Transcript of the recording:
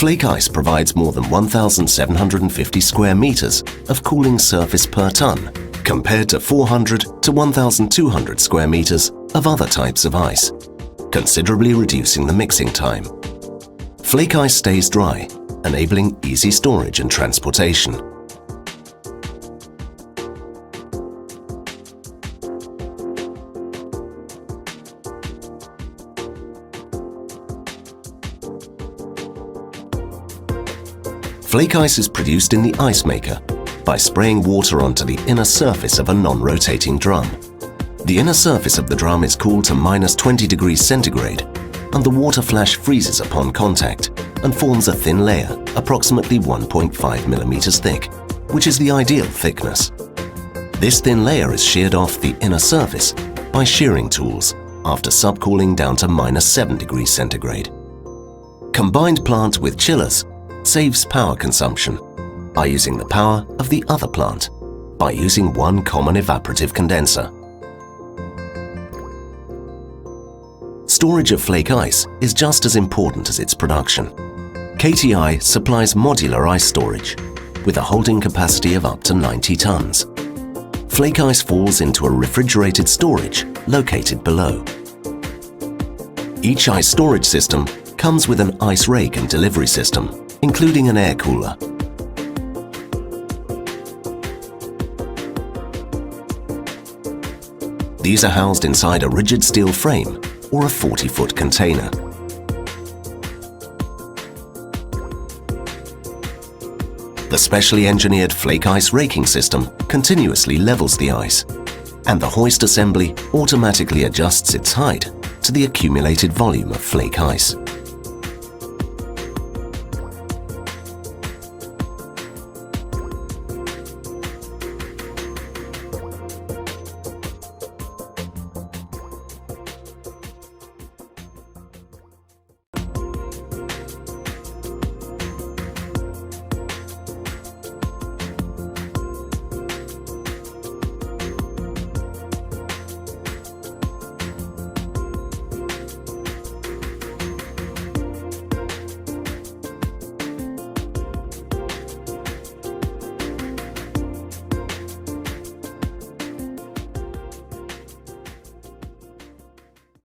Flake ice provides more than 1,750 square meters of cooling surface per ton, compared to 400 to 1,200 square meters of other types of ice, considerably reducing the mixing time. Flake ice stays dry, enabling easy storage and transportation. Flake ice is produced in the ice maker by spraying water onto the inner surface of a non-rotating drum. The inner surface of the drum is cooled to -20 degrees centigrade, and the water flash freezes upon contact and forms a thin layer approximately 1.5 millimeters thick, which is the ideal thickness. This thin layer is sheared off the inner surface by shearing tools after subcooling down to -7 degrees centigrade. Combined plant with chillers saves power consumption by using the power of the other plant by using one common evaporative condenser. Storage of flake ice is just as important as its production. KTI supplies modular ice storage with a holding capacity of up to 90 tons. Flake ice falls into a refrigerated storage located below. Each ice storage system comes with an ice rake and delivery system, including an air cooler. These are housed inside a rigid steel frame or a 40-foot container. The specially engineered flake ice raking system continuously levels the ice, and the hoist assembly automatically adjusts its height to the accumulated volume of flake ice.